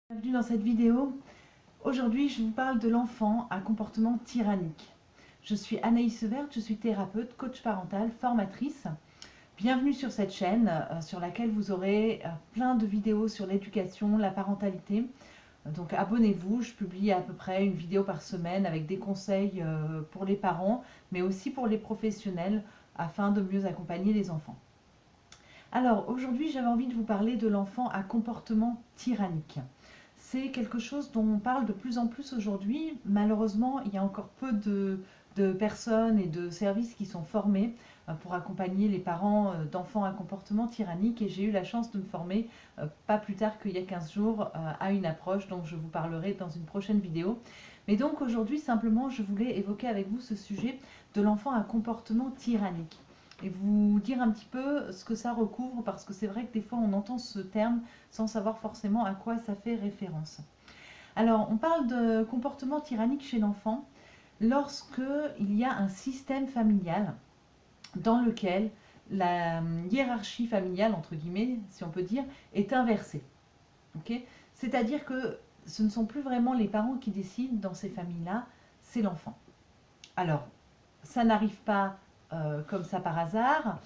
Bienvenue dans cette vidéo. Aujourd'hui, je vous parle de l'enfant à comportement tyrannique. Je suis Anaïs Severt, je suis thérapeute, coach parental, formatrice. Bienvenue sur cette chaîne sur laquelle vous aurez plein de vidéos sur l'éducation, la parentalité. Donc abonnez-vous, je publie à peu près une vidéo par semaine avec des conseils pour les parents, mais aussi pour les professionnels afin de mieux accompagner les enfants. Alors aujourd'hui, j'avais envie de vous parler de l'enfant à comportement tyrannique. C'est quelque chose dont on parle de plus en plus aujourd'hui. Malheureusement, il y a encore peu de personnes et de services qui sont formés pour accompagner les parents d'enfants à comportement tyrannique. Et j'ai eu la chance de me former pas plus tard qu'il y a 15 jours à une approche dont je vous parlerai dans une prochaine vidéo. Mais donc aujourd'hui, simplement, je voulais évoquer avec vous ce sujet de l'enfant à comportement tyrannique et vous dire un petit peu ce que ça recouvre, parce que c'est vrai que des fois on entend ce terme sans savoir forcément à quoi ça fait référence. Alors, on parle de comportement tyrannique chez l'enfant lorsque il y a un système familial dans lequel la hiérarchie familiale, entre guillemets, si on peut dire, est inversée. Okay, c'est-à-dire que ce ne sont plus vraiment les parents qui décident dans ces familles-là, c'est l'enfant. Alors, ça n'arrive pas comme ça par hasard.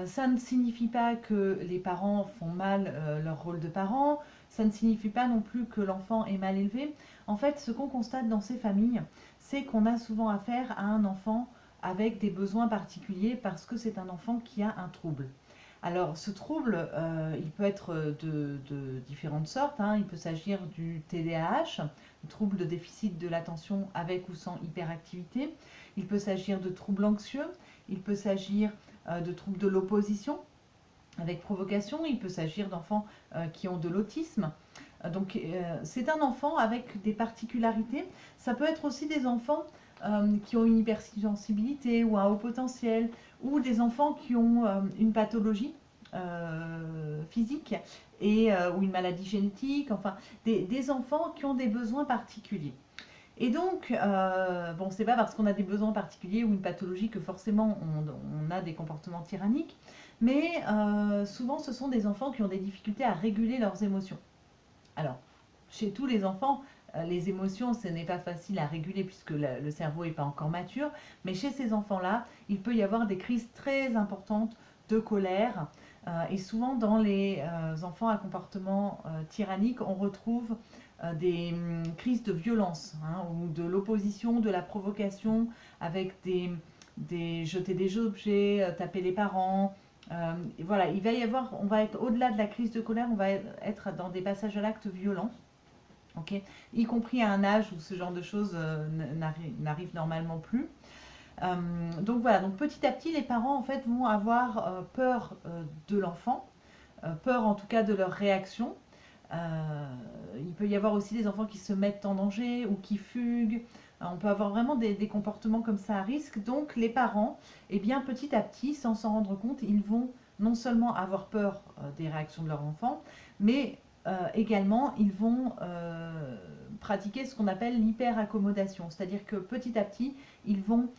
Ça ne signifie pas que les parents font mal leur rôle de parents. Ça ne signifie pas non plus que l'enfant est mal élevé. En fait, ce qu'on constate dans ces familles, c'est qu'on a souvent affaire à un enfant avec des besoins particuliers parce que c'est un enfant qui a un trouble. Alors, ce trouble, il peut être de différentes sortes, hein. Il peut s'agir du TDAH, trouble de déficit de l'attention avec ou sans hyperactivité. Il peut s'agir de troubles anxieux. Il peut s'agir de troubles de l'opposition avec provocation. Il peut s'agir d'enfants qui ont de l'autisme. Donc, c'est un enfant avec des particularités. Ça peut être aussi des enfants qui ont une hypersensibilité ou un haut potentiel, ou des enfants qui ont une pathologie physique ou une maladie génétique, enfin des enfants qui ont des besoins particuliers. Et donc, bon, c'est pas parce qu'on a des besoins particuliers ou une pathologie que forcément on a des comportements tyranniques, mais souvent ce sont des enfants qui ont des difficultés à réguler leurs émotions. Alors, chez tous les enfants, les émotions, ce n'est pas facile à réguler puisque le cerveau n'est pas encore mature, mais chez ces enfants-là, il peut y avoir des crises très importantes de colère. Et souvent, dans les enfants à comportement tyrannique, on retrouve des crises de violence, hein, ou de l'opposition, de la provocation, avec jeter des objets, taper les parents. Voilà, il va y avoir, on va être au-delà de la crise de colère, on va être dans des passages à l'acte violents, ok, y compris à un âge où ce genre de choses n'arrive normalement plus. Donc voilà, donc petit à petit, les parents en fait vont avoir peur de l'enfant, peur en tout cas de leur réaction. Il peut y avoir aussi des enfants qui se mettent en danger ou qui fuguent. On peut avoir vraiment des comportements comme ça à risque. Donc les parents, eh bien, petit à petit, sans s'en rendre compte, ils vont non seulement avoir peur des réactions de leur enfant, mais également ils vont pratiquer ce qu'on appelle l'hyper-accommodation. C'est-à-dire que petit à petit, ils vont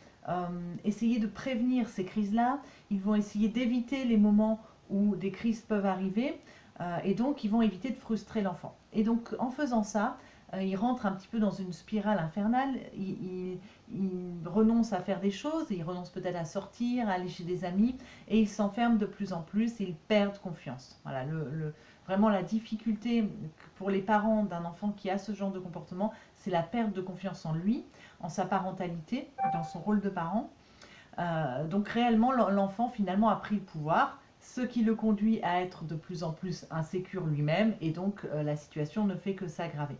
essayer de prévenir ces crises-là, ils vont essayer d'éviter les moments où des crises peuvent arriver, et donc ils vont éviter de frustrer l'enfant. Et donc en faisant ça, ils rentrent un petit peu dans une spirale infernale, ils renoncent à faire des choses, ils renoncent peut-être à sortir, à aller chez des amis, et ils s'enferment de plus en plus, et ils perdent confiance. Voilà, vraiment la difficulté pour les parents d'un enfant qui a ce genre de comportement, c'est la perte de confiance en lui, en sa parentalité, dans son rôle de parent. Donc réellement, l'enfant finalement a pris le pouvoir, ce qui le conduit à être de plus en plus insécure lui-même, et donc la situation ne fait que s'aggraver.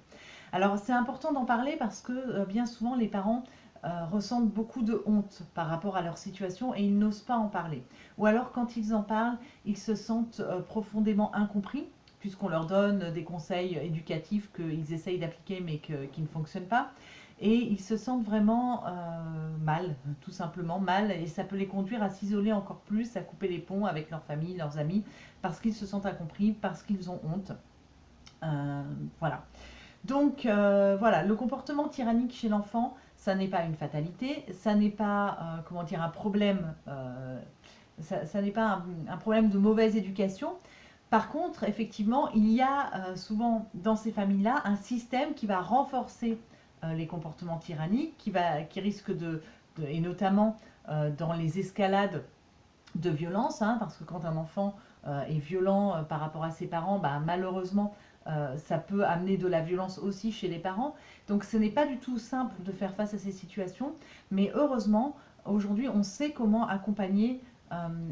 Alors c'est important d'en parler parce que bien souvent les parents ressentent beaucoup de honte par rapport à leur situation et ils n'osent pas en parler. Ou alors quand ils en parlent, ils se sentent profondément incompris puisqu'on leur donne des conseils éducatifs qu'ils essayent d'appliquer mais qui ne fonctionnent pas. Et ils se sentent vraiment mal, tout simplement mal, et ça peut les conduire à s'isoler encore plus, à couper les ponts avec leur famille, leurs amis, parce qu'ils se sentent incompris, parce qu'ils ont honte. Voilà. Donc voilà, le comportement tyrannique chez l'enfant, ça n'est pas une fatalité, ça n'est pas comment dire un problème, ça n'est pas un problème de mauvaise éducation. Par contre, effectivement, il y a souvent dans ces familles-là un système qui va renforcer les comportements tyranniques, qui risque et notamment dans les escalades de violence, hein, parce que quand un enfant est violent par rapport à ses parents, bah, malheureusement, ça peut amener de la violence aussi chez les parents. Donc ce n'est pas du tout simple de faire face à ces situations, mais heureusement, aujourd'hui, on sait comment accompagner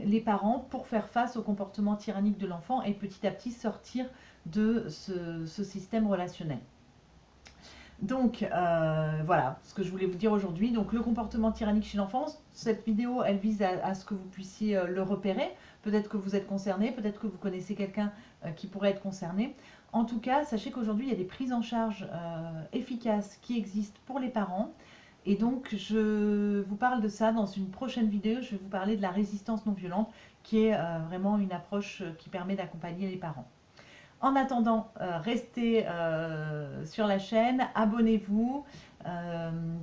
les parents pour faire face au comportement tyrannique de l'enfant et petit à petit sortir de ce système relationnel. Donc voilà ce que je voulais vous dire aujourd'hui. Donc le comportement tyrannique chez l'enfant, cette vidéo elle vise à ce que vous puissiez le repérer. Peut-être que vous êtes concerné, peut-être que vous connaissez quelqu'un qui pourrait être concerné. En tout cas, sachez qu'aujourd'hui il y a des prises en charge efficaces qui existent pour les parents. Et donc je vous parle de ça dans une prochaine vidéo. Je vais vous parler de la résistance non violente qui est vraiment une approche qui permet d'accompagner les parents. En attendant, restez sur la chaîne, abonnez-vous,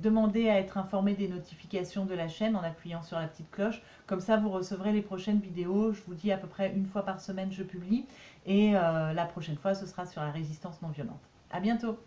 demandez à être informé des notifications de la chaîne en appuyant sur la petite cloche. Comme ça, vous recevrez les prochaines vidéos. Je vous dis à peu près une fois par semaine, je publie. Et la prochaine fois, ce sera sur la résistance non violente. À bientôt!